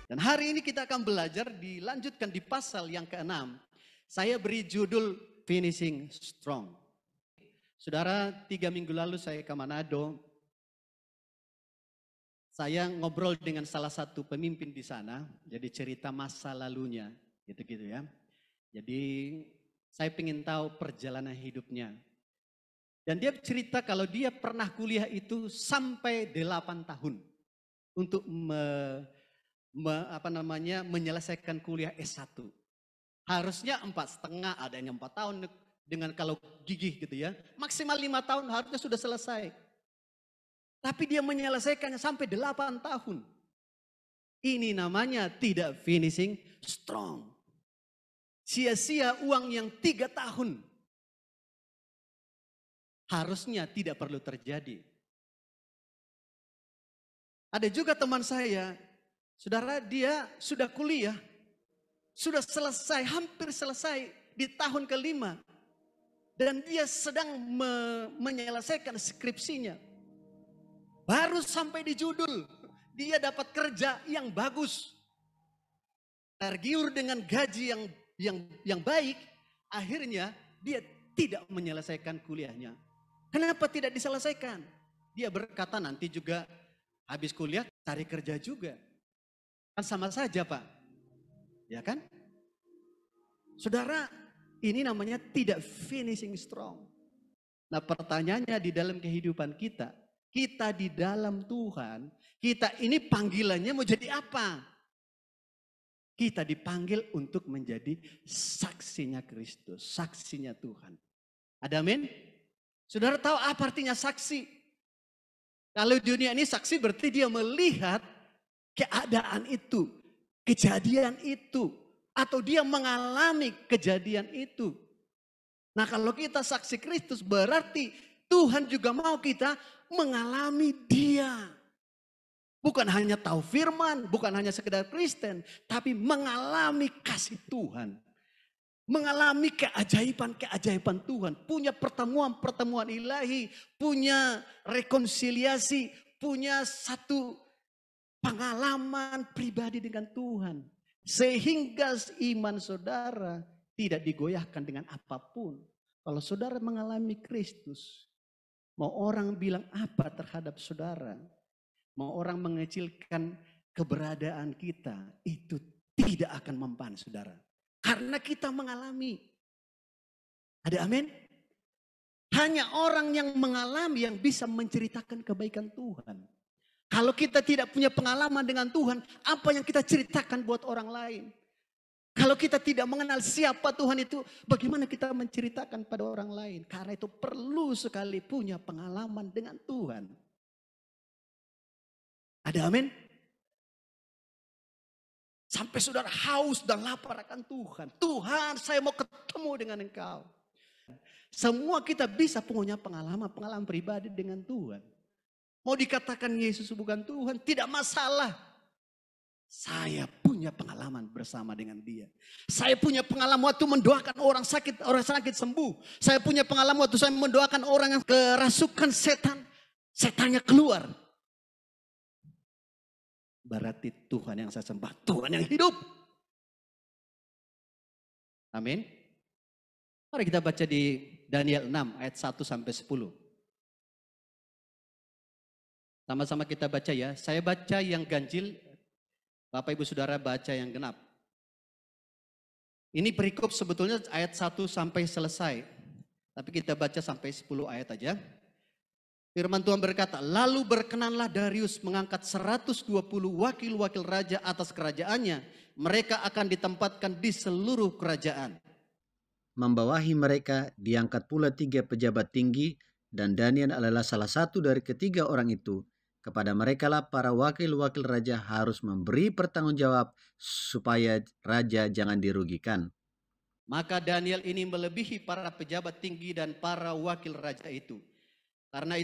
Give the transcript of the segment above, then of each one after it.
Dan hari ini kita akan belajar dilanjutkan di pasal yang ke-6. Saya beri judul Finishing Strong. Saudara, 3 minggu lalu saya ke Manado. Saya ngobrol dengan salah satu pemimpin di sana. Jadi cerita masa lalunya gitu-gitu ya. Jadi saya ingin tahu perjalanan hidupnya. Dan dia cerita kalau dia pernah kuliah itu sampai 8 tahun untuk menyelesaikan kuliah S1. Harusnya 4,5, ada yang 4 tahun dengan kalau gigih gitu ya. Maksimal 5 tahun harusnya sudah selesai. Tapi dia menyelesaikannya sampai 8 tahun. Ini namanya tidak finishing strong. Sia-sia uang yang 3 tahun. Harusnya tidak perlu terjadi. Ada juga teman saya, saudara, dia sudah kuliah, sudah selesai, hampir selesai di tahun ke-5. Dan dia sedang menyelesaikan skripsinya. Baru sampai di judul, dia dapat kerja yang bagus. Tergiur dengan gaji yang baik, akhirnya dia tidak menyelesaikan kuliahnya. Kenapa tidak diselesaikan? Dia berkata nanti juga habis kuliah cari kerja juga. Kan sama saja Pak. Ya kan? Saudara, ini namanya tidak finishing strong. Nah pertanyaannya di dalam kehidupan kita di dalam Tuhan, kita ini panggilannya mau jadi apa? Kita dipanggil untuk menjadi saksinya Kristus, saksinya Tuhan. Ada amin? Saudara tahu apa artinya saksi? Kalau dunia ini saksi berarti dia melihat keadaan itu, kejadian itu, atau dia mengalami kejadian itu. Nah kalau kita saksi Kristus berarti Tuhan juga mau kita mengalami dia. Bukan hanya tahu firman, bukan hanya sekedar Kristen, tapi mengalami kasih Tuhan. Mengalami keajaiban-keajaiban Tuhan. Punya pertemuan-pertemuan ilahi. Punya rekonsiliasi. Punya satu pengalaman pribadi dengan Tuhan. Sehingga iman saudara tidak digoyahkan dengan apapun. Kalau saudara mengalami Kristus. Mau orang bilang apa terhadap saudara. Mau orang mengecilkan keberadaan kita. Itu tidak akan mempan saudara. Karena kita mengalami. Ada amin? Hanya orang yang mengalami yang bisa menceritakan kebaikan Tuhan. Kalau kita tidak punya pengalaman dengan Tuhan, apa yang kita ceritakan buat orang lain? Kalau kita tidak mengenal siapa Tuhan itu, bagaimana kita menceritakan pada orang lain? Karena itu perlu sekali punya pengalaman dengan Tuhan. Ada amin? Sampai saudara haus dan lapar akan Tuhan. Tuhan, saya mau ketemu dengan Engkau. Semua kita bisa punya pengalaman pribadi dengan Tuhan. Mau dikatakan Yesus bukan Tuhan, tidak masalah. Saya punya pengalaman bersama dengan dia. Saya punya pengalaman waktu mendoakan orang sakit sembuh. Saya punya pengalaman waktu saya mendoakan orang yang kerasukan setannya keluar. Berarti Tuhan yang saya sembah, Tuhan yang hidup. Amin. Mari kita baca di Daniel 6 ayat 1 sampai 10. Sama-sama kita baca ya. Saya baca yang ganjil, Bapak Ibu Saudara baca yang genap. Ini perikop sebetulnya ayat 1 sampai selesai. Tapi kita baca sampai 10 ayat aja. Firman Tuhan berkata, lalu berkenanlah Darius mengangkat 120 wakil-wakil raja atas kerajaannya. Mereka akan ditempatkan di seluruh kerajaan. Membawahi mereka diangkat pula 3 pejabat tinggi dan Daniel adalah salah satu dari ketiga orang itu. Kepada merekalah para wakil-wakil raja harus memberi pertanggungjawab supaya raja jangan dirugikan. Maka Daniel ini melebihi para pejabat tinggi dan para wakil raja itu. Karena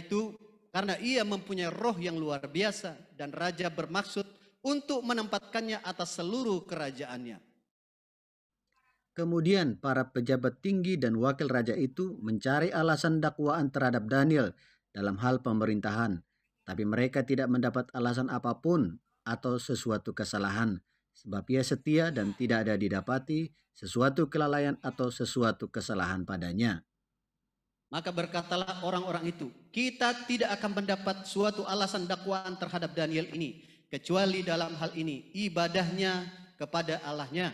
ia mempunyai roh yang luar biasa dan raja bermaksud untuk menempatkannya atas seluruh kerajaannya. Kemudian para pejabat tinggi dan wakil raja itu mencari alasan dakwaan terhadap Daniel dalam hal pemerintahan. Tapi mereka tidak mendapat alasan apapun atau sesuatu kesalahan. sebab ia setia dan tidak ada didapati sesuatu kelalaian atau sesuatu kesalahan padanya. Maka berkatalah orang-orang itu, kita tidak akan mendapat suatu alasan dakwaan terhadap Daniel ini, kecuali dalam hal ini, ibadahnya kepada Allahnya.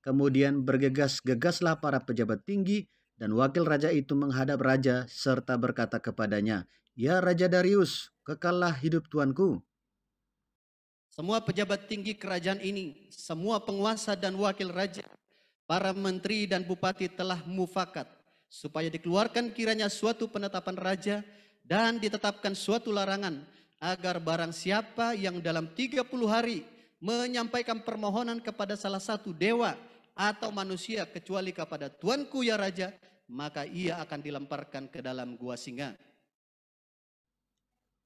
Kemudian bergegas-gegaslah para pejabat tinggi dan wakil raja itu menghadap raja serta berkata kepadanya, "Ya Raja Darius, kekallah hidup tuanku." Semua pejabat tinggi kerajaan ini, semua penguasa dan wakil raja, para menteri dan bupati telah mufakat supaya dikeluarkan kiranya suatu penetapan raja dan ditetapkan suatu larangan agar barang siapa yang dalam 30 hari menyampaikan permohonan kepada salah satu dewa atau manusia kecuali kepada tuanku ya raja, maka ia akan dilemparkan ke dalam gua singa.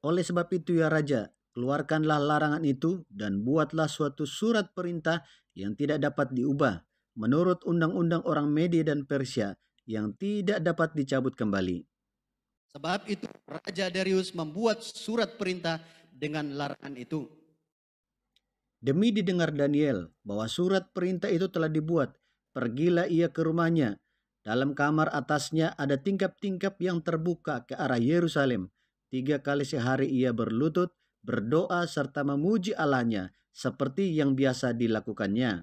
Oleh sebab itu ya Raja, keluarkanlah larangan itu dan buatlah suatu surat perintah yang tidak dapat diubah menurut undang-undang orang Media dan Persia yang tidak dapat dicabut kembali. Sebab itu Raja Darius membuat surat perintah dengan larangan itu. Demi didengar Daniel bahwa surat perintah itu telah dibuat, pergilah ia ke rumahnya. Dalam kamar atasnya ada tingkap-tingkap yang terbuka ke arah Yerusalem. 3 kali sehari ia berlutut, berdoa serta memuji Allahnya seperti yang biasa dilakukannya.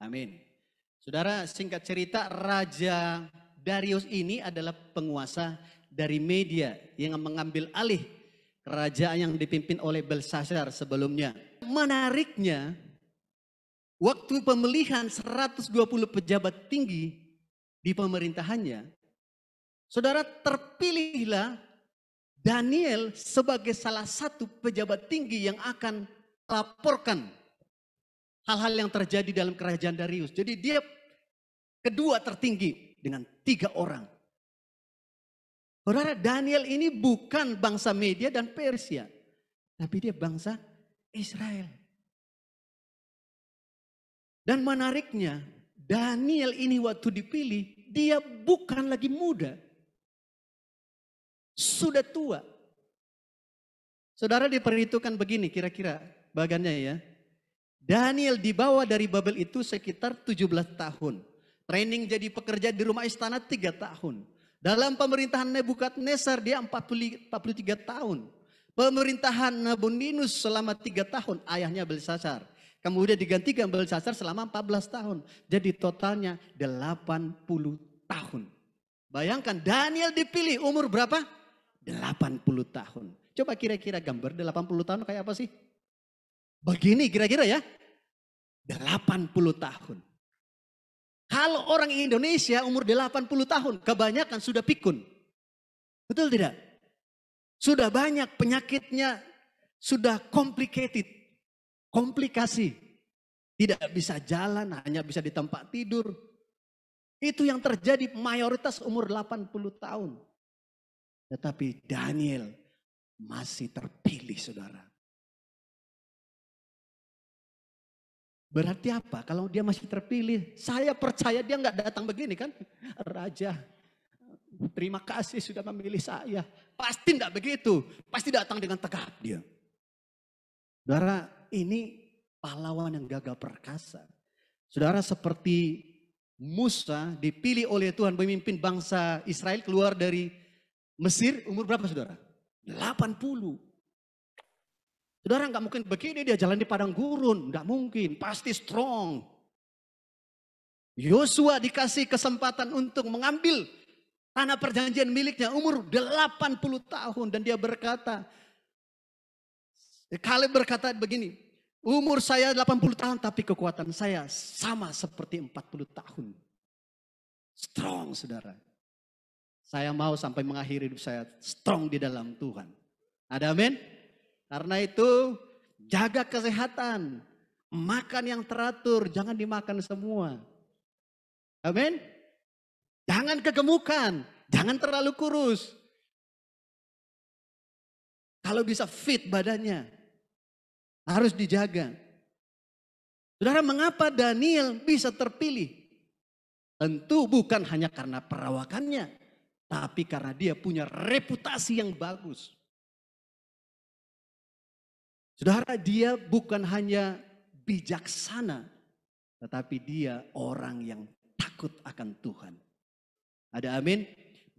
Amin. Saudara, singkat cerita, Raja Darius ini adalah penguasa dari Media yang mengambil alih kerajaan yang dipimpin oleh Belshazzar sebelumnya. Menariknya, waktu pemilihan 120 pejabat tinggi di pemerintahannya, saudara, terpilihlah Daniel sebagai salah satu pejabat tinggi yang akan laporkan hal-hal yang terjadi dalam kerajaan Darius. Jadi dia kedua tertinggi dengan 3 orang. Saudara, Daniel ini bukan bangsa Media dan Persia, tapi dia bangsa Israel. Dan menariknya, Daniel ini waktu dipilih, dia bukan lagi muda. Sudah tua. Saudara, diperhitungkan begini kira-kira bagannya ya. Daniel dibawa dari Babel itu sekitar 17 tahun. Training jadi pekerja di rumah istana 3 tahun. Dalam pemerintahan Nebukadnezar dia 43 tahun. Pemerintahan Nabonidus selama 3 tahun, ayahnya Belshazzar. Kemudian digantikan Belshazzar selama 14 tahun. Jadi totalnya 80 tahun. Bayangkan Daniel dipilih umur berapa? 80 tahun. Coba kira-kira gambar 80 tahun kayak apa sih? Begini kira-kira ya. 80 tahun. Kalau orang Indonesia umur 80 tahun, kebanyakan sudah pikun. Betul tidak? Sudah banyak penyakitnya, sudah complicated. Komplikasi. Tidak bisa jalan, hanya bisa di tempat tidur. Itu yang terjadi mayoritas umur 80 tahun. Tetapi Daniel masih terpilih, saudara. Berarti apa? Kalau dia masih terpilih, saya percaya dia nggak datang begini kan. Raja, terima kasih sudah memilih saya. Pasti nggak begitu. Pasti datang dengan tegap dia. Saudara, ini pahlawan yang gagah perkasa. Saudara, seperti Musa dipilih oleh Tuhan memimpin bangsa Israel keluar dari Mesir, umur berapa saudara? 80. Saudara, nggak mungkin begini dia jalan di padang gurun, nggak mungkin, pasti strong. Yosua dikasih kesempatan untuk mengambil tanah perjanjian miliknya umur 80 tahun dan dia berkata, Kaleb berkata begini, umur saya 80 tahun tapi kekuatan saya sama seperti 40 tahun. Strong, saudara. Saya mau sampai mengakhiri hidup saya strong di dalam Tuhan. Ada amin? Karena itu jaga kesehatan. Makan yang teratur, jangan dimakan semua. Amin? Jangan kegemukan, jangan terlalu kurus. Kalau bisa fit badannya, harus dijaga. Saudara, mengapa Daniel bisa terpilih? Tentu bukan hanya karena perawakannya, tapi karena dia punya reputasi yang bagus. Saudara, dia bukan hanya bijaksana, tetapi dia orang yang takut akan Tuhan. Ada amin?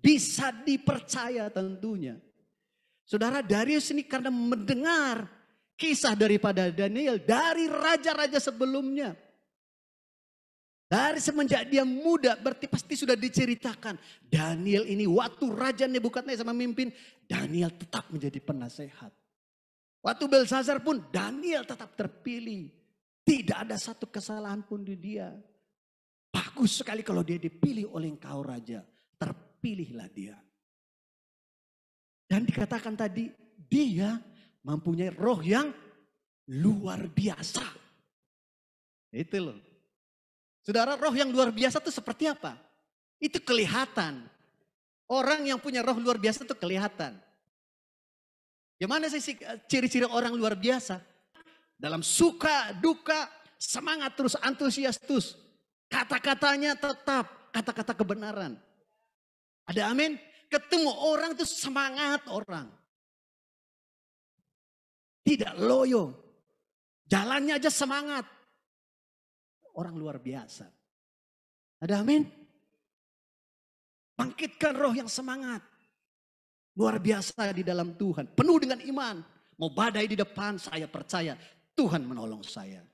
Bisa dipercaya tentunya. Saudara, Darius ini karena mendengar kisah daripada Daniel dari raja-raja sebelumnya. Dari semenjak dia muda berarti pasti sudah diceritakan. Daniel ini waktu Raja Nebukadnezar memimpin, Daniel tetap menjadi penasehat. Waktu Belshazzar pun Daniel tetap terpilih. Tidak ada satu kesalahan pun di dia. Bagus sekali kalau dia dipilih oleh engkau raja. Terpilihlah dia. Dan dikatakan tadi dia mempunyai roh yang luar biasa. Itu loh. Saudara, roh yang luar biasa itu seperti apa? Itu kelihatan. Orang yang punya roh luar biasa itu kelihatan. Gimana sih ciri-ciri orang luar biasa? Dalam suka, duka, semangat terus, antusias terus. Kata-katanya tetap kata-kata kebenaran. Ada amin? Ketemu orang itu semangat orang. Tidak loyo. Jalannya aja semangat. Orang luar biasa. Ada amin? Bangkitkan roh yang semangat. Luar biasa di dalam Tuhan. Penuh dengan iman. Mau badai di depan, saya percaya Tuhan menolong saya.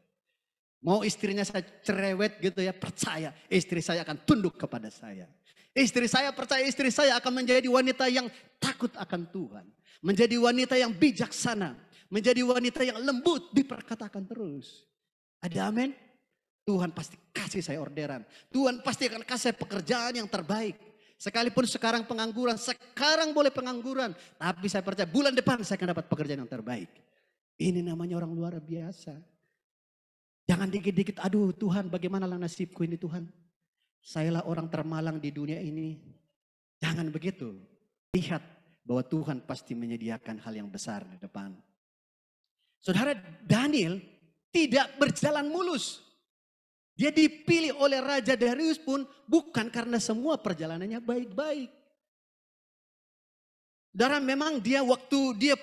Mau istrinya saya cerewet gitu ya, percaya istri saya akan tunduk kepada saya. Istri saya percaya istri saya akan menjadi wanita yang takut akan Tuhan. Menjadi wanita yang bijaksana. Menjadi wanita yang lembut, diperkatakan terus. Ada amin? Tuhan pasti kasih saya orderan. Tuhan pasti akan kasih pekerjaan yang terbaik. Sekalipun sekarang pengangguran, sekarang boleh pengangguran. Tapi saya percaya bulan depan saya akan dapat pekerjaan yang terbaik. Ini namanya orang luar biasa. Jangan dikit-dikit, aduh Tuhan bagaimana nasibku ini Tuhan. Sayalah orang termalang di dunia ini. Jangan begitu. Lihat bahwa Tuhan pasti menyediakan hal yang besar di depan. Saudara, Daniel tidak berjalan mulus. Dia dipilih oleh Raja Darius pun bukan karena semua perjalanannya baik-baik. Saudara, memang dia waktu dia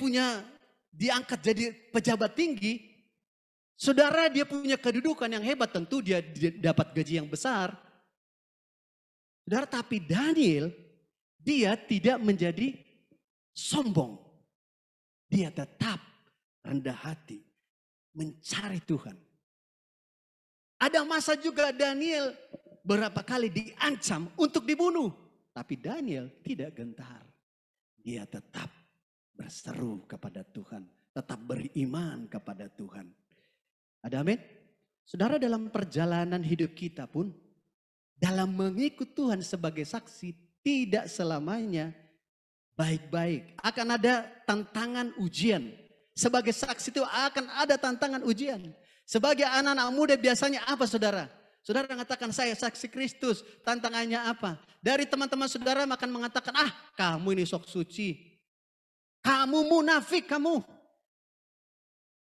diangkat jadi pejabat tinggi, saudara dia punya kedudukan yang hebat, tentu dia dapat gaji yang besar. Saudara, tapi Daniel dia tidak menjadi sombong. Dia tetap rendah hati, mencari Tuhan. Ada masa juga Daniel berapa kali diancam untuk dibunuh. Tapi Daniel tidak gentar. Dia tetap berseru kepada Tuhan. Tetap beriman kepada Tuhan. Ada amin? Saudara, dalam perjalanan hidup kita pun, dalam mengikut Tuhan sebagai saksi, tidak selamanya baik-baik. Akan ada tantangan ujian. Sebagai saksi itu akan ada tantangan ujian. Sebagai anak-anak muda biasanya apa saudara? Saudara mengatakan saya saksi Kristus. Tantangannya apa? Dari teman-teman saudara akan mengatakan, kamu ini sok suci. Kamu munafik kamu.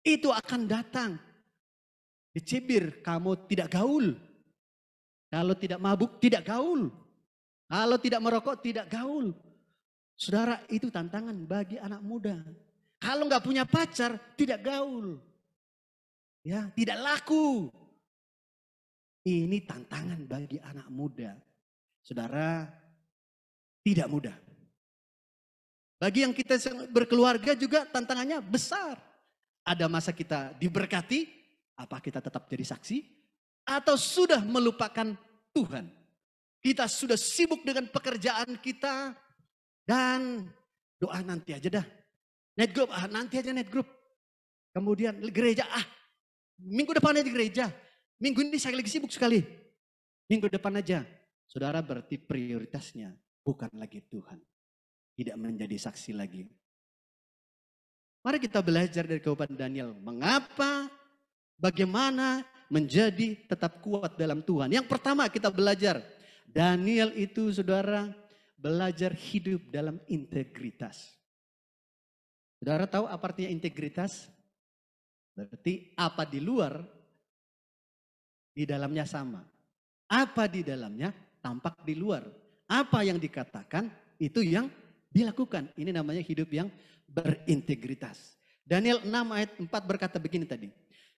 Itu akan datang. Dicibir, kamu tidak gaul. Kalau tidak mabuk, tidak gaul. Kalau tidak merokok, tidak gaul. Saudara, itu tantangan bagi anak muda. Kalau nggak punya pacar, tidak gaul. Ya, tidak laku. Ini tantangan bagi anak muda. Saudara, tidak mudah. Bagi yang kita berkeluarga juga tantangannya besar. Ada masa kita diberkati, apa kita tetap jadi saksi? Atau sudah melupakan Tuhan? Kita sudah sibuk dengan pekerjaan kita dan doa nanti aja dah. Net group, nanti aja net group. Kemudian gereja, minggu depan aja di gereja. Minggu ini saya lagi sibuk sekali. Minggu depan aja. Saudara, berarti prioritasnya bukan lagi Tuhan. Tidak menjadi saksi lagi. Mari kita belajar dari kehidupan Daniel. Mengapa, bagaimana menjadi tetap kuat dalam Tuhan. Yang pertama kita belajar. Daniel itu saudara belajar hidup dalam integritas. Saudara tahu apa artinya integritas? Berarti apa di luar, di dalamnya sama. Apa di dalamnya tampak di luar. Apa yang dikatakan itu yang dilakukan. Ini namanya hidup yang berintegritas. Daniel 6 ayat 4 berkata begini tadi.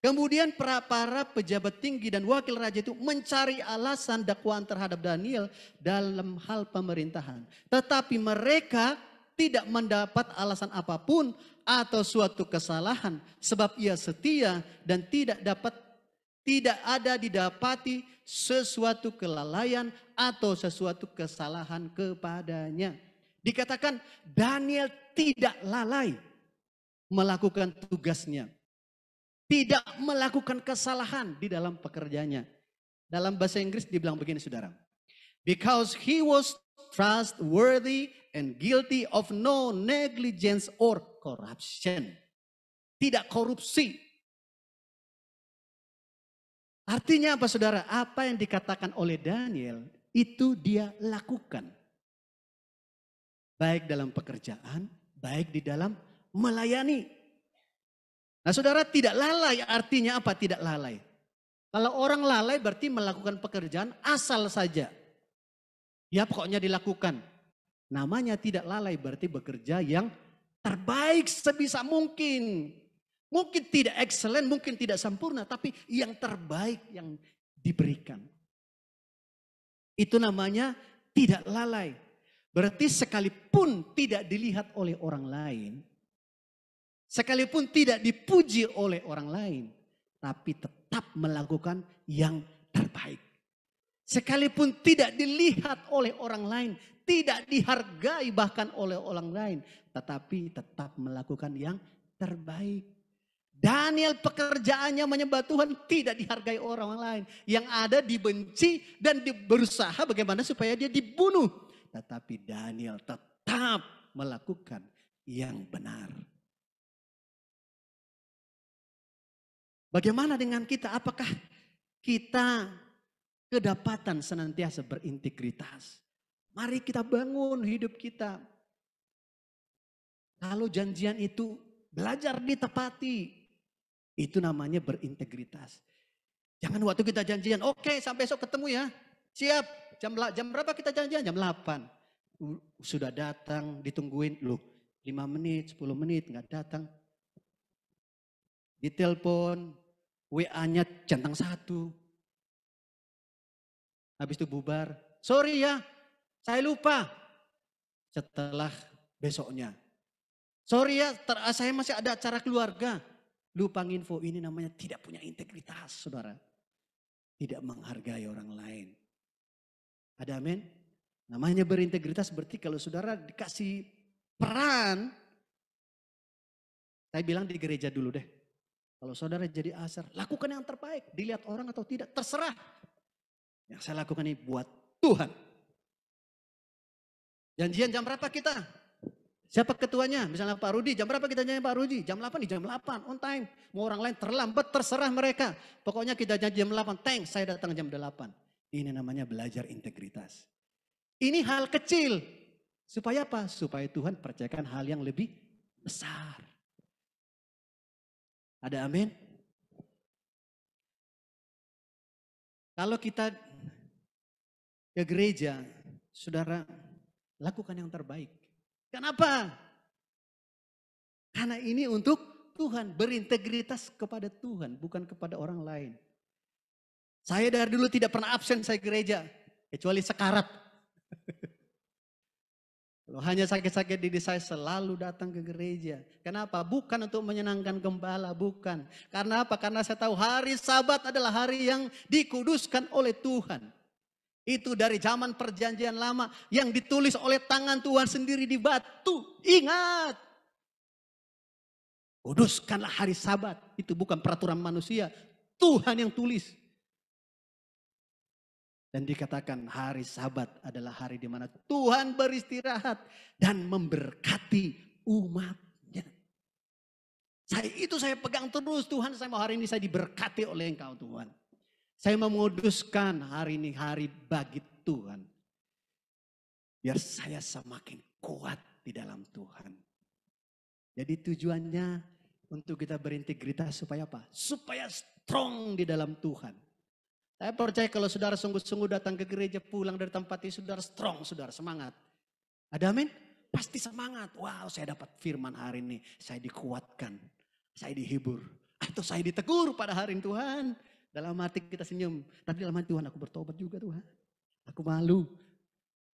Kemudian para pejabat tinggi dan wakil raja itu mencari alasan dakwaan terhadap Daniel dalam hal pemerintahan. Tetapi mereka tidak mendapat alasan apapun atau suatu kesalahan. Sebab ia setia dan tidak ada didapati sesuatu kelalaian atau sesuatu kesalahan kepadanya. Dikatakan Daniel tidak lalai melakukan tugasnya. Tidak melakukan kesalahan di dalam pekerjaannya. Dalam bahasa Inggris dibilang begini saudara. Because he was trustworthy and guilty of no negligence or corruption. Tidak korupsi. Artinya apa saudara? Apa yang dikatakan oleh Daniel itu dia lakukan. Baik dalam pekerjaan, baik di dalam melayani. Nah saudara, tidak lalai artinya apa? Tidak lalai. Kalau orang lalai berarti melakukan pekerjaan asal saja. Ya pokoknya dilakukan. Namanya tidak lalai berarti bekerja yang terbaik sebisa mungkin. Mungkin tidak excellent, mungkin tidak sempurna. Tapi yang terbaik yang diberikan. Itu namanya tidak lalai. Berarti sekalipun tidak dilihat oleh orang lain. Sekalipun tidak dipuji oleh orang lain, tapi tetap melakukan yang terbaik. Sekalipun tidak dilihat oleh orang lain, tidak dihargai bahkan oleh orang lain, tetapi tetap melakukan yang terbaik. Daniel pekerjaannya menyembah Tuhan tidak dihargai orang lain. Yang ada dibenci dan berusaha bagaimana supaya dia dibunuh. Tetapi Daniel tetap melakukan yang benar. Bagaimana dengan kita? Apakah kita kedapatan senantiasa berintegritas? Mari kita bangun hidup kita. Kalau janjian itu belajar ditepati. Itu namanya berintegritas. Jangan waktu kita janjian, oke sampai besok ketemu ya. Siap, jam berapa kita janjian? Jam 8. Sudah datang, ditungguin. Loh 5 menit, 10 menit gak datang. Ditelepon. WA-nya centang 1. Habis itu bubar. Sorry ya, saya lupa. Setelah besoknya. Sorry ya, saya masih ada acara keluarga. Lupa nginfo, ini namanya tidak punya integritas saudara. Tidak menghargai orang lain. Ada amin? Namanya berintegritas berarti kalau saudara dikasih peran. Saya bilang di gereja dulu deh. Kalau saudara jadi asar, lakukan yang terbaik. Dilihat orang atau tidak, terserah. Yang saya lakukan ini buat Tuhan. Janjian jam berapa kita? Siapa ketuanya? Misalnya Pak Rudi, jam berapa kita janjian Pak Rudi? Jam 8 di jam 8, on time. Mau orang lain terlambat, terserah mereka. Pokoknya kita janji jam 8, thanks saya datang jam 8. Ini namanya belajar integritas. Ini hal kecil. Supaya apa? Supaya Tuhan percayakan hal yang lebih besar. Ada amin? Kalau kita ke gereja, saudara lakukan yang terbaik. Kenapa? Karena ini untuk Tuhan, berintegritas kepada Tuhan, bukan kepada orang lain. Saya dari dulu tidak pernah absen saya gereja, kecuali sekarat. Kalau hanya sakit-sakit diri saya selalu datang ke gereja. Kenapa? Bukan untuk menyenangkan gembala, bukan. Karena apa? Karena saya tahu hari Sabat adalah hari yang dikuduskan oleh Tuhan. Itu dari zaman perjanjian lama yang ditulis oleh tangan Tuhan sendiri di batu. Ingat. Kuduskanlah hari Sabat. Itu bukan peraturan manusia. Tuhan yang tulis. Dan dikatakan hari Sabat adalah hari di mana Tuhan beristirahat dan memberkati umatnya. Saya pegang terus Tuhan, saya mau hari ini saya diberkati oleh Engkau Tuhan. Saya memuduskan hari ini hari bagi Tuhan. Biar saya semakin kuat di dalam Tuhan. Jadi tujuannya untuk kita berintegritas supaya apa? Supaya strong di dalam Tuhan. Saya percaya kalau saudara sungguh-sungguh datang ke gereja, pulang dari tempat ini, saudara strong, saudara semangat. Ada amin? Pasti semangat. Wow, saya dapat firman hari ini. Saya dikuatkan. Saya dihibur. Atau saya ditegur pada hari ini, Tuhan. Dalam hati kita senyum. Tapi dalam hati, Tuhan, aku bertobat juga, Tuhan. Aku malu.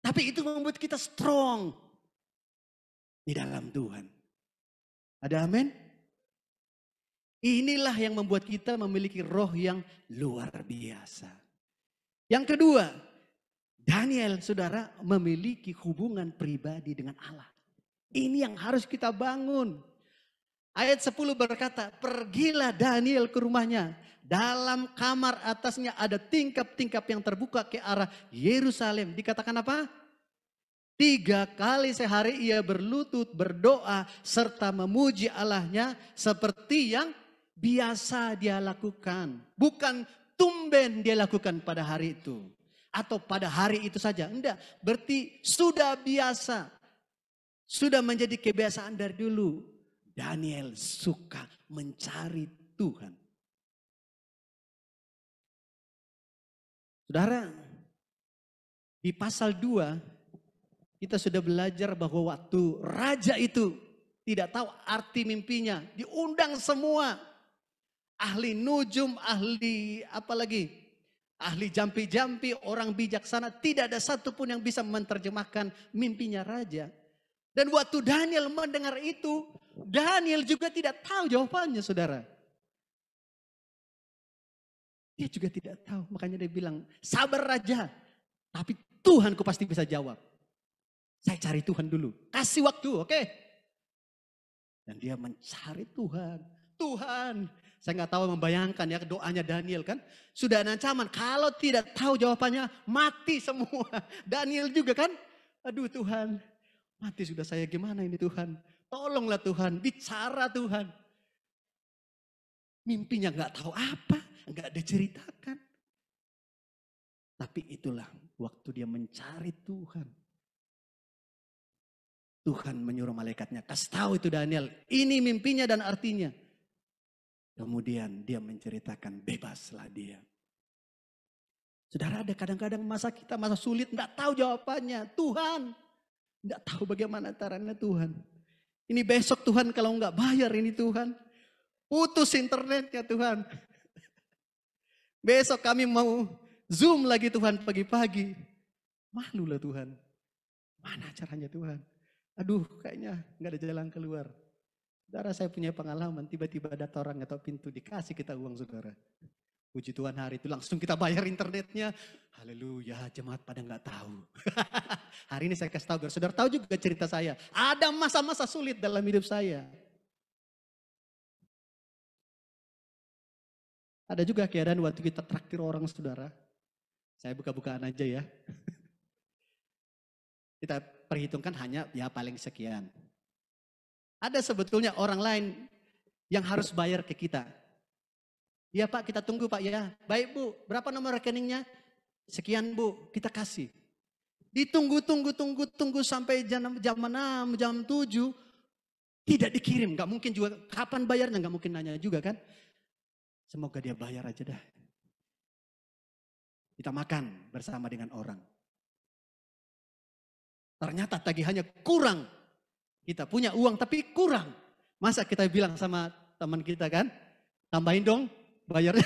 Tapi itu membuat kita strong di dalam Tuhan. Ada amin? Inilah yang membuat kita memiliki roh yang luar biasa. Yang kedua, Daniel, saudara, memiliki hubungan pribadi dengan Allah. Ini yang harus kita bangun. Ayat 10 berkata, pergilah Daniel ke rumahnya. Dalam kamar atasnya ada tingkap-tingkap yang terbuka ke arah Yerusalem. Dikatakan apa? 3 kali sehari ia berlutut, berdoa, serta memuji Allahnya seperti yang biasa dia lakukan. Bukan tumben dia lakukan pada hari itu. Atau pada hari itu saja. Enggak, berarti sudah biasa. Sudah menjadi kebiasaan dari dulu. Daniel suka mencari Tuhan. Saudara, di pasal 2 kita sudah belajar bahwa waktu raja itu tidak tahu arti mimpinya. Diundang semua. Ahli nujum, ahli apalagi? Ahli jampi-jampi, orang bijaksana. Tidak ada satupun yang bisa menerjemahkan mimpinya raja. Dan waktu Daniel mendengar itu, Daniel juga tidak tahu jawabannya, saudara. Dia juga tidak tahu, makanya dia bilang, sabar raja, tapi Tuhanku pasti bisa jawab. Saya cari Tuhan dulu, kasih waktu, oke? Dan dia mencari Tuhan. Tuhan, saya nggak tahu membayangkan ya doanya Daniel kan. Sudah ada ancaman, kalau tidak tahu jawabannya mati semua. Daniel juga kan, aduh Tuhan. Mati sudah saya, gimana ini Tuhan? Tolonglah Tuhan, bicara Tuhan. Mimpinya nggak tahu apa, nggak diceritakan. Tapi itulah waktu dia mencari Tuhan. Tuhan menyuruh malaikatnya, kasih tahu itu Daniel, ini mimpinya dan artinya. Kemudian dia menceritakan, bebaslah dia. Saudara, ada kadang-kadang masa kita masa sulit, nggak tahu jawabannya. Tuhan. Tidak tahu bagaimana caranya Tuhan. Ini besok Tuhan kalau nggak bayar ini Tuhan. Putus internetnya Tuhan. Besok kami mau Zoom lagi Tuhan pagi-pagi. Malu lah Tuhan. Mana caranya Tuhan? Aduh kayaknya nggak ada jalan keluar. Saudara, saya punya pengalaman. Tiba-tiba ada orang atau pintu dikasih kita uang saudara. Puji Tuhan, hari itu langsung kita bayar internetnya. Haleluya, jemaat pada nggak tahu. Hari ini saya kasih tahu biar saudara tahu juga cerita saya. Ada masa-masa sulit dalam hidup saya. Ada juga keadaan waktu kita traktir orang saudara. Saya buka-bukaan aja ya. Kita perhitungkan hanya ya paling sekian. Ada sebetulnya orang lain yang harus bayar ke kita. Ya Pak, kita tunggu Pak ya. Baik Bu, berapa nomor rekeningnya? Sekian Bu, kita kasih. Ditunggu sampai jam 6, jam 7. Tidak dikirim, gak mungkin juga. Kapan bayarnya gak mungkin nanya juga kan. Semoga dia bayar aja dah. Kita makan bersama dengan orang. Ternyata tagihannya kurang. Kita punya uang tapi kurang. Masa kita bilang sama teman kita kan, tambahin dong bayarnya.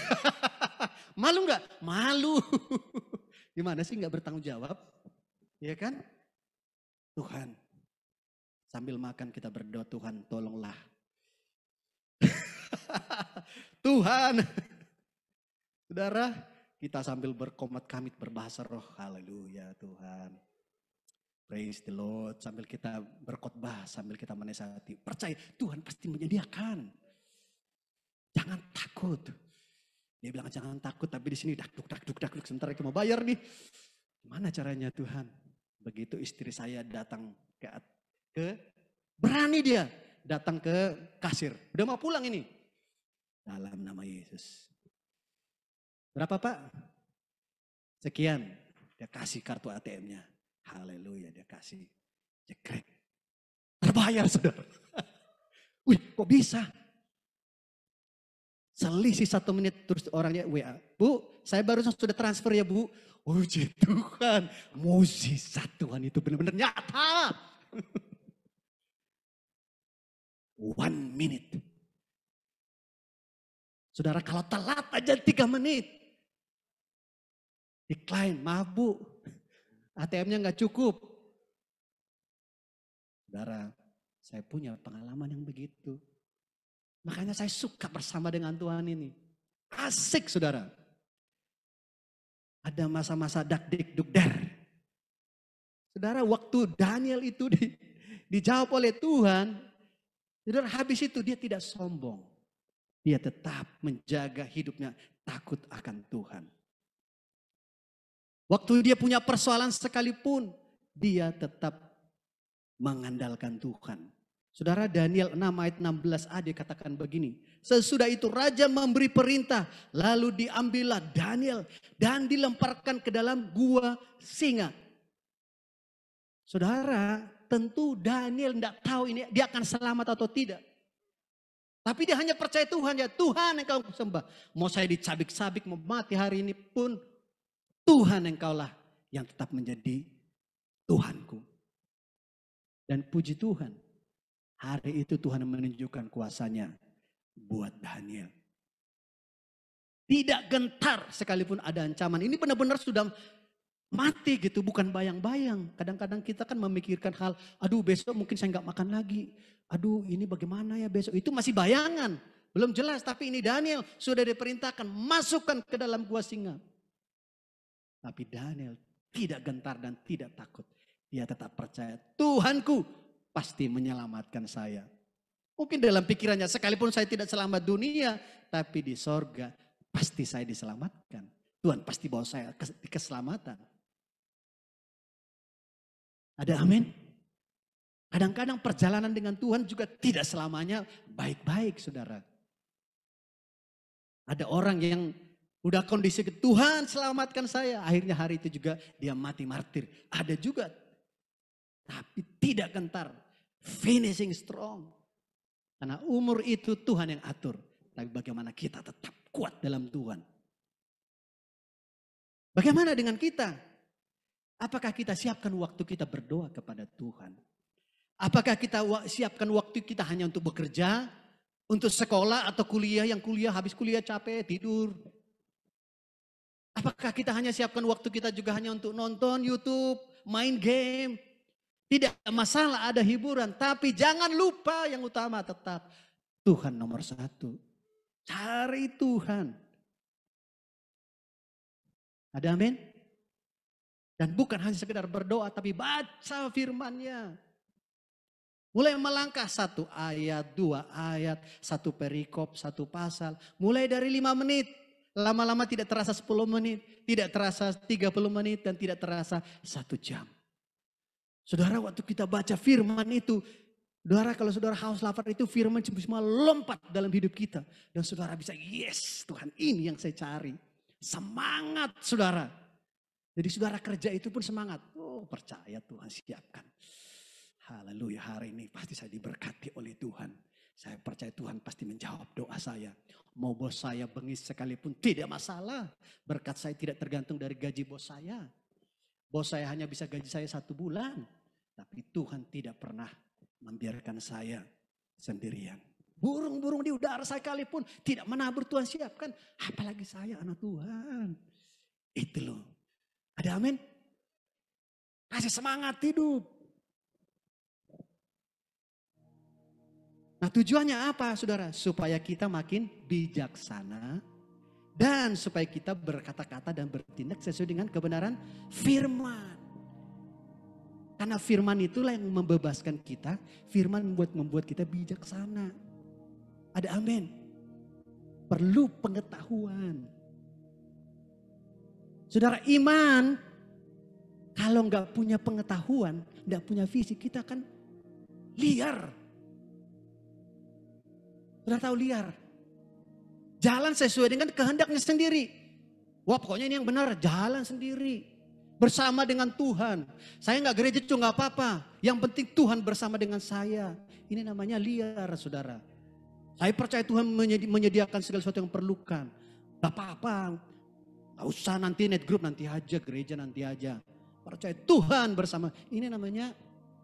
Malu nggak? Malu. Gimana sih nggak bertanggung jawab? Ya kan? Tuhan, sambil makan kita berdoa, Tuhan tolonglah. Tuhan. Saudara, kita sambil berkomat kamit berbahasa roh. Haleluya Tuhan. Praise the Lord. Sambil kita berkhotbah, sambil kita menasihati. Percaya Tuhan pasti menyediakan. Jangan takut. Dia bilang jangan takut, tapi di sini dakduk. Sementara kita mau bayar nih. Gimana caranya Tuhan? Begitu istri saya datang ke berani dia datang ke kasir. Udah mau pulang ini. Dalam nama Yesus. Berapa Pak? Sekian. Dia kasih kartu ATM-nya. Haleluya, dia kasih. Jekrek. Terbayar saudara. Wih kok bisa? Selisih 1 menit terus orangnya WA. Bu, saya baru sudah transfer ya Bu. Puji Tuhan. Mukjizat Tuhan itu benar-benar nyata. 1 minute. Saudara, kalau telat aja 3 menit. Decline, maaf Bu, ATM-nya nggak cukup. Saudara, saya punya pengalaman yang begitu. Makanya saya suka bersama dengan Tuhan ini. Asik saudara. Ada masa-masa dak dik duk dar. Saudara, waktu Daniel itu dijawab oleh Tuhan, saudara, habis itu dia tidak sombong. Dia tetap menjaga hidupnya takut akan Tuhan. Waktu dia punya persoalan sekalipun, dia tetap mengandalkan Tuhan. Saudara, Daniel 6 ayat 16a dikatakan begini. Sesudah itu raja memberi perintah, lalu diambillah Daniel dan dilemparkan ke dalam gua singa. Saudara, tentu Daniel tidak tahu ini dia akan selamat atau tidak. Tapi dia hanya percaya Tuhan, ya Tuhan yang kau sembah. Mau saya dicabik-cabik, mau mati hari ini pun, Tuhan engkaulah yang tetap menjadi Tuhanku. Dan puji Tuhan, hari itu Tuhan menunjukkan kuasanya buat Daniel. Tidak gentar sekalipun ada ancaman. Ini benar-benar sudah mati gitu, bukan bayang-bayang. Kadang-kadang kita kan memikirkan hal, aduh besok mungkin saya nggak makan lagi. Aduh ini bagaimana ya besok. Itu masih bayangan, belum jelas. Tapi ini Daniel sudah diperintahkan masukkan ke dalam gua singa. Tapi Daniel tidak gentar dan tidak takut. Dia tetap percaya Tuhanku pasti menyelamatkan saya. Mungkin dalam pikirannya sekalipun saya tidak selamat dunia, tapi di sorga pasti saya diselamatkan. Tuhan pasti bawa saya ke keselamatan. Ada amin? Kadang-kadang perjalanan dengan Tuhan juga tidak selamanya baik-baik saudara. Ada orang yang udah kondisi ke Tuhan selamatkan saya. Akhirnya hari itu juga dia mati martir. Ada juga. Tapi tidak gentar. Finishing strong. Karena umur itu Tuhan yang atur. Tapi bagaimana kita tetap kuat dalam Tuhan. Bagaimana dengan kita? Apakah kita siapkan waktu kita berdoa kepada Tuhan? Apakah kita siapkan waktu kita hanya untuk bekerja? Untuk sekolah atau kuliah, yang kuliah habis kuliah capek tidur? Apakah kita hanya siapkan waktu kita juga hanya untuk nonton YouTube, main game? Tidak masalah ada hiburan, tapi jangan lupa yang utama tetap Tuhan nomor 1. Cari Tuhan. Ada amin? Dan bukan hanya sekedar berdoa, tapi baca firman-Nya. Mulai melangkah 1 ayat, 2 ayat, 1 perikop, 1 pasal. Mulai dari 5 menit. Lama-lama tidak terasa 10 menit, tidak terasa 30 menit, dan tidak terasa 1 jam. Saudara, waktu kita baca firman itu, saudara, kalau saudara haus lapar itu firman semua lompat dalam hidup kita. Dan saudara bisa, yes Tuhan ini yang saya cari. Semangat saudara. Jadi saudara kerja itu pun semangat. Oh percaya Tuhan siapkan. Haleluya, hari ini pasti saya diberkati oleh Tuhan. Saya percaya Tuhan pasti menjawab doa saya. Mau bos saya bengis sekalipun tidak masalah. Berkat saya tidak tergantung dari gaji bos saya. Bos saya hanya bisa gaji saya 1 bulan. Tapi Tuhan tidak pernah membiarkan saya sendirian. Burung-burung di udara sekalipun tidak menabur Tuhan siapkan. Apalagi saya anak Tuhan. Itu loh. Ada amin? Kasih semangat hidup. Nah tujuannya apa saudara? Supaya kita makin bijaksana. Dan supaya kita berkata-kata dan bertindak sesuai dengan kebenaran firman. Karena firman itulah yang membebaskan kita. Firman membuat kita bijaksana. Ada amin. Perlu pengetahuan. Saudara, iman kalau nggak punya pengetahuan, nggak punya visi, kita akan liar. Saudara tahu liar. Jalan sesuai dengan kehendaknya sendiri. Wah pokoknya ini yang benar, jalan sendiri. Bersama dengan Tuhan. Saya nggak gereja itu nggak apa-apa. Yang penting Tuhan bersama dengan saya. Ini namanya liar saudara. Saya percaya Tuhan menyediakan segala sesuatu yang perlukan. Gak apa-apa. Gak usah nanti net group nanti aja, gereja nanti aja. Percaya Tuhan bersama. Ini namanya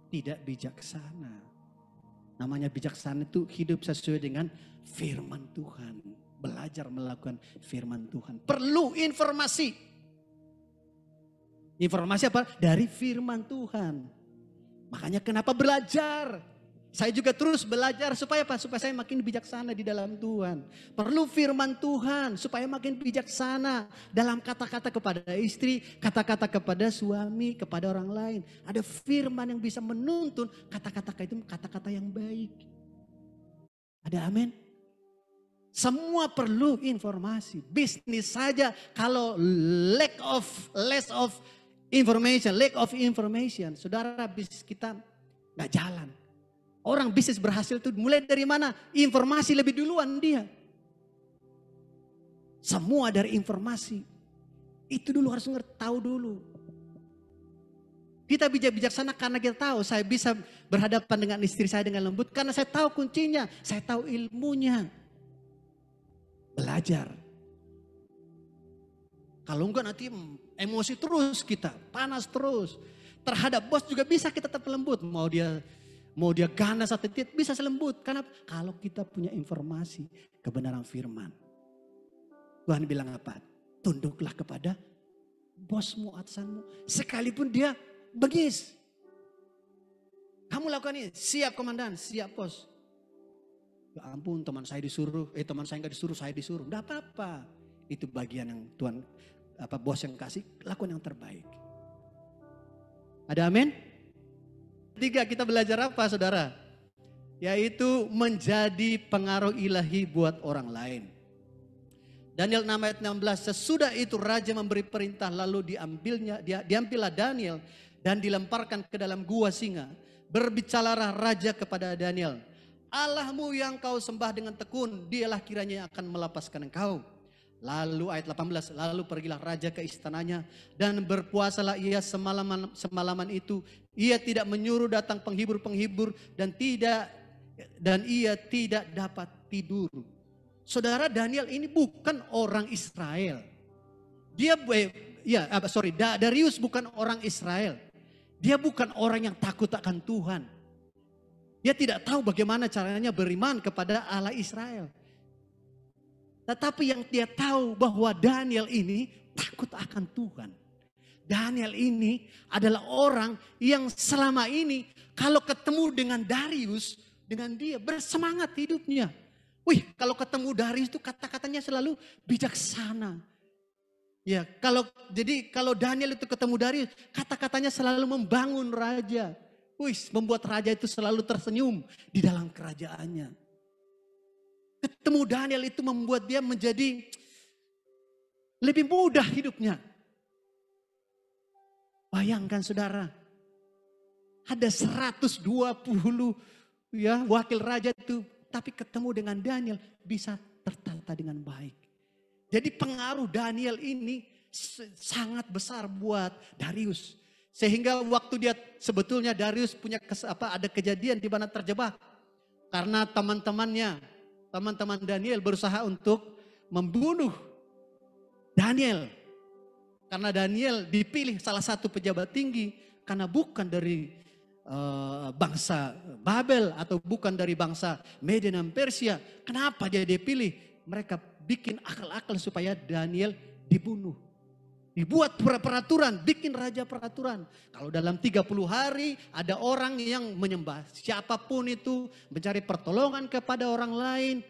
tidak bijaksana. Namanya bijaksana itu hidup sesuai dengan firman Tuhan. belajar melakukan firman Tuhan. Perlu informasi. Informasi apa? Dari firman Tuhan. Makanya kenapa belajar? Saya juga terus belajar supaya apa? Supaya saya makin bijaksana di dalam Tuhan. Perlu firman Tuhan supaya makin bijaksana dalam kata-kata kepada istri, kata-kata kepada suami, kepada orang lain. Ada firman yang bisa menuntun kata-kata itu kata-kata yang baik. Ada amin? Semua perlu informasi. Bisnis saja kalau less of information, saudara, bisnis kita nggak jalan. Orang bisnis berhasil itu mulai dari mana? Informasi lebih duluan dia. Semua dari informasi. Itu dulu harus tahu dulu. Kita bijaksana karena kita tahu saya bisa berhadapan dengan istri saya dengan lembut. Karena saya tahu kuncinya, saya tahu ilmunya. Belajar. Kalau enggak nanti emosi terus kita, panas terus. Terhadap bos juga bisa kita tetap lembut. Mau dia ganas atau tidak bisa selembut. Karena kalau kita punya informasi kebenaran firman. Tuhan bilang apa? Tunduklah kepada bosmu, atasanmu. Sekalipun dia bengis. Kamu lakukan ini. Siap komandan, siap bos. Ya ampun, teman saya disuruh. Teman saya enggak disuruh, saya disuruh. Enggak apa-apa. Itu bagian yang Tuhan, bos yang kasih. Lakukan yang terbaik. Ada amin? Ketiga, kita belajar apa saudara? Yaitu menjadi pengaruh ilahi buat orang lain. Daniel 6 ayat 16, sesudah itu raja memberi perintah lalu diambillah Daniel dan dilemparkan ke dalam gua singa. Berbicaralah raja kepada Daniel, Allahmu yang kau sembah dengan tekun, dialah kiranya yang akan melepaskan engkau. Lalu ayat 18, lalu pergilah raja ke istananya dan berpuasalah ia semalaman itu. Ia tidak menyuruh datang penghibur-penghibur dan ia tidak dapat tidur. Saudara, Daniel ini bukan orang Israel. Darius bukan orang Israel. Dia bukan orang yang takut akan Tuhan. Dia tidak tahu bagaimana caranya beriman kepada Allah Israel. Tetapi yang dia tahu bahwa Daniel ini takut akan Tuhan. Daniel ini adalah orang yang selama ini kalau ketemu dengan Darius, dengan dia bersemangat hidupnya. Kalau ketemu Darius itu kata-katanya selalu bijaksana. Ya, kalau Daniel itu ketemu Darius, kata-katanya selalu membangun raja. Membuat raja itu selalu tersenyum di dalam kerajaannya. Ketemu Daniel itu membuat dia menjadi lebih mudah hidupnya. Bayangkan saudara, ada 120 wakil raja itu, tapi ketemu dengan Daniel bisa tertata dengan baik. Jadi pengaruh Daniel ini sangat besar buat Darius. Sehingga waktu sebetulnya Darius ada kejadian di mana terjebak. Karena teman-teman Daniel berusaha untuk membunuh Daniel. Karena Daniel dipilih salah satu pejabat tinggi karena bukan dari bangsa Babel atau bukan dari bangsa Media dan Persia. Kenapa dia dipilih? Mereka bikin akal-akal supaya Daniel dibunuh. Dibuat peraturan, bikin raja peraturan. Kalau dalam 30 hari ada orang yang menyembah siapapun itu, mencari pertolongan kepada orang lain.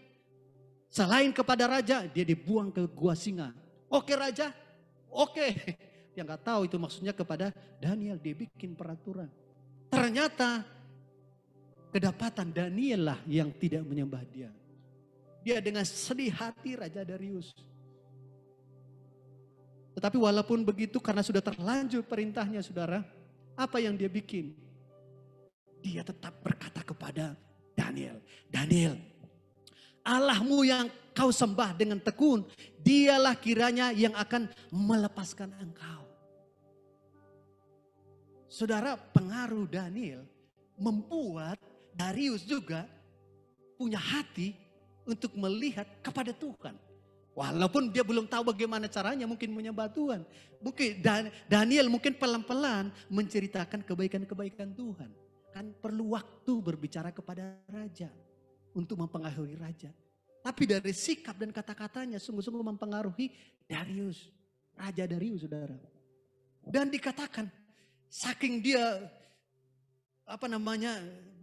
Selain kepada raja, dia dibuang ke gua singa. Oke raja, oke. Yang gak tahu itu maksudnya kepada Daniel, dia bikin peraturan. Ternyata kedapatan Daniel lah yang tidak menyembah dia. Dia dengan sedih hati Raja Darius. Tetapi walaupun begitu karena sudah terlanjur perintahnya saudara. Apa yang dia bikin? Dia tetap berkata kepada Daniel. Daniel, Allahmu yang kau sembah dengan tekun. Dialah kiranya yang akan melepaskan engkau. Saudara, pengaruh Daniel membuat Darius juga punya hati untuk melihat kepada Tuhan. Walaupun dia belum tahu bagaimana caranya mungkin menyembah Tuhan. Mungkin Daniel mungkin pelan-pelan menceritakan kebaikan-kebaikan Tuhan. Kan perlu waktu berbicara kepada raja. Untuk mempengaruhi raja. Tapi dari sikap dan kata-katanya sungguh-sungguh mempengaruhi Darius. Raja Darius, saudara. Dan dikatakan saking dia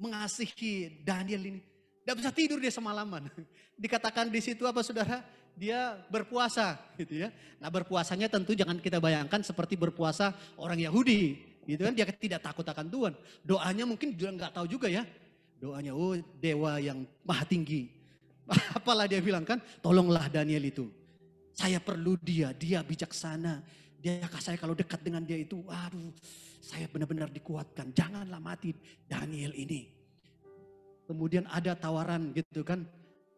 mengasihi Daniel ini. Tidak bisa tidur dia semalaman. Dikatakan di situ apa saudara? Dia berpuasa gitu ya. Nah berpuasanya tentu jangan kita bayangkan seperti berpuasa orang Yahudi. Gitu kan, dia tidak takut akan Tuhan. Doanya mungkin juga nggak tahu juga ya. Doanya, oh dewa yang maha tinggi. Apalah dia bilang kan, tolonglah Daniel itu. Saya perlu dia bijaksana. Dia saya kalau dekat dengan dia itu, aduh saya benar-benar dikuatkan. Janganlah mati Daniel ini. Kemudian ada tawaran gitu kan.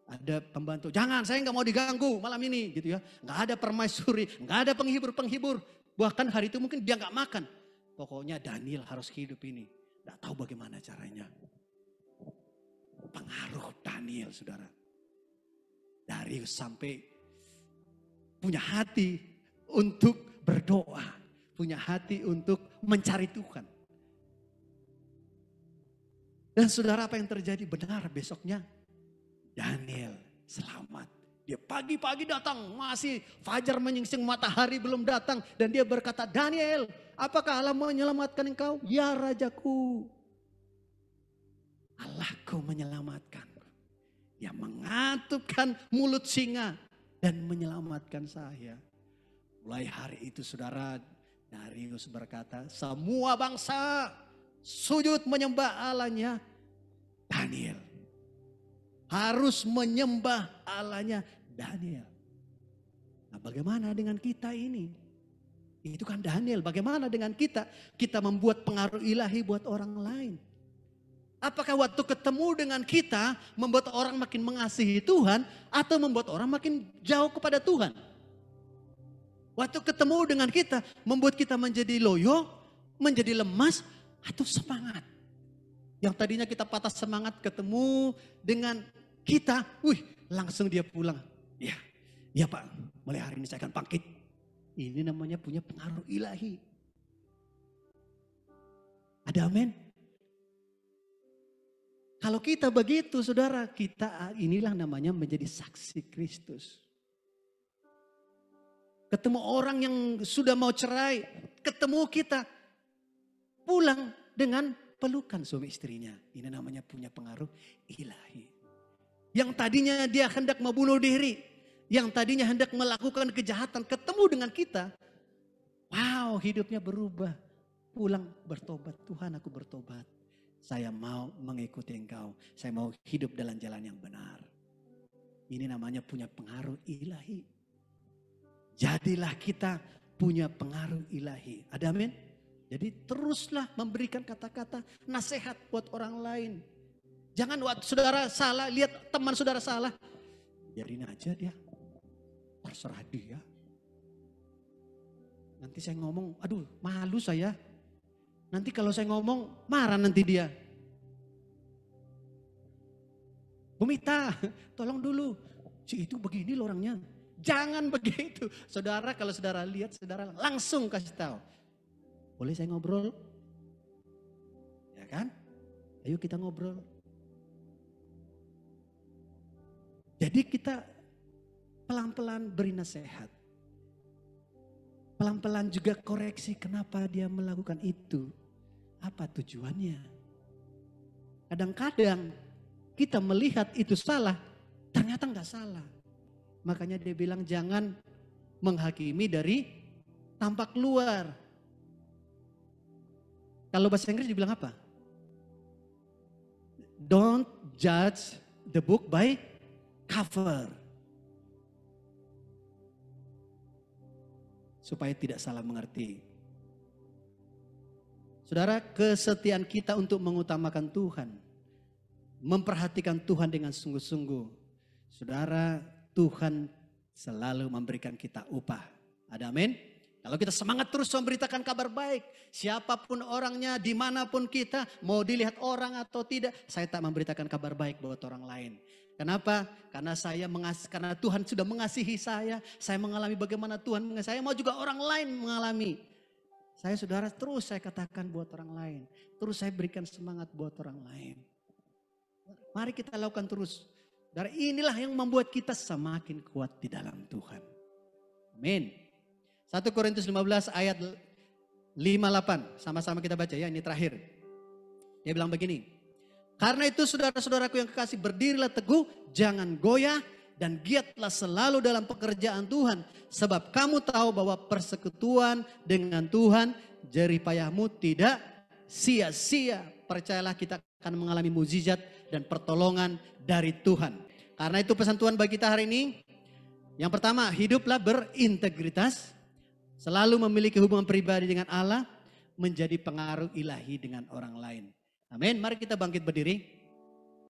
Ada pembantu, jangan saya nggak mau diganggu malam ini gitu ya. Nggak ada permaisuri, nggak ada penghibur-penghibur. Bahkan hari itu mungkin dia nggak makan. Pokoknya Daniel harus hidup ini. Nggak tahu bagaimana caranya. Pengaruh Daniel saudara. Darius sampai punya hati untuk berdoa. Punya hati untuk mencari Tuhan. Dan saudara apa yang terjadi? Benar besoknya Daniel selamat. Dia pagi-pagi datang, masih fajar menyingsing, matahari belum datang. Dan dia berkata, Daniel, apakah Allah menyelamatkan engkau? Ya Rajaku, Allahku menyelamatkan. Dia mengatupkan mulut singa dan menyelamatkan saya. Mulai hari itu saudara, Darius berkata, semua bangsa sujud menyembah Allahnya Daniel. Harus menyembah Allahnya Daniel. Nah bagaimana dengan kita ini? Itu kan Daniel. Bagaimana dengan kita? Kita membuat pengaruh ilahi buat orang lain. Apakah waktu ketemu dengan kita membuat orang makin mengasihi Tuhan atau membuat orang makin jauh kepada Tuhan? Waktu ketemu dengan kita membuat kita menjadi loyo, menjadi lemas atau semangat? Yang tadinya kita patah semangat ketemu dengan kita, langsung dia pulang. Ya Pak, mulai hari ini saya akan bangkit. Ini namanya punya pengaruh ilahi. Ada amin? Kalau kita begitu saudara, kita inilah namanya menjadi saksi Kristus. Ketemu orang yang sudah mau cerai, ketemu kita, pulang dengan pelukan suami istrinya. Ini namanya punya pengaruh ilahi. Yang tadinya dia hendak membunuh diri. Yang tadinya hendak melakukan kejahatan. Ketemu dengan kita. Wow, hidupnya berubah. Pulang bertobat. Tuhan, aku bertobat. Saya mau mengikuti engkau. Saya mau hidup dalam jalan yang benar. Ini namanya punya pengaruh ilahi. Jadilah kita punya pengaruh ilahi. Ada amin? Jadi teruslah memberikan kata-kata nasihat buat orang lain. Jangan waktu saudara salah, lihat teman saudara salah. Biarin aja dia. Terserah dia. Nanti saya ngomong, aduh malu saya. Nanti kalau saya ngomong, marah nanti dia. Bu Mita, tolong dulu. Si itu begini loh orangnya. Jangan begitu. Saudara kalau saudara lihat, saudara langsung kasih tahu. Boleh saya ngobrol? Ya kan? Ayo kita ngobrol. Jadi kita pelan-pelan beri nasihat. Pelan-pelan juga koreksi kenapa dia melakukan itu. Apa tujuannya? Kadang-kadang kita melihat itu salah, ternyata nggak salah. Makanya dia bilang jangan menghakimi dari tampak luar. Kalau bahasa Inggris dibilang apa? Don't judge the book by cover. Supaya tidak salah mengerti. Saudara, kesetiaan kita untuk mengutamakan Tuhan. Memperhatikan Tuhan dengan sungguh-sungguh. Saudara, Tuhan selalu memberikan kita upah. Ada amin? Kalau kita semangat terus memberitakan kabar baik. Siapapun orangnya, dimanapun kita, mau dilihat orang atau tidak. Saya tak memberitakan kabar baik buat orang lain. Kenapa? Karena karena Tuhan sudah mengasihi saya. Saya mengalami bagaimana Tuhan mengasihi. Saya mau juga orang lain mengalami. Saudara, terus saya katakan buat orang lain. Terus saya berikan semangat buat orang lain. Mari kita lakukan terus. Dari inilah yang membuat kita semakin kuat di dalam Tuhan. Amin. 1 Korintus 15 ayat 58. Sama-sama kita baca ya, ini terakhir. Dia bilang begini. Karena itu saudara-saudaraku yang kekasih, berdirilah teguh, jangan goyah, dan giatlah selalu dalam pekerjaan Tuhan. Sebab kamu tahu bahwa persekutuan dengan Tuhan, jerih payahmu tidak sia-sia. Percayalah, kita akan mengalami mukjizat dan pertolongan dari Tuhan. Karena itu pesan Tuhan bagi kita hari ini. Yang pertama, hiduplah berintegritas. Selalu memiliki hubungan pribadi dengan Allah. Menjadi pengaruh ilahi dengan orang lain. Amin. Mari kita bangkit berdiri.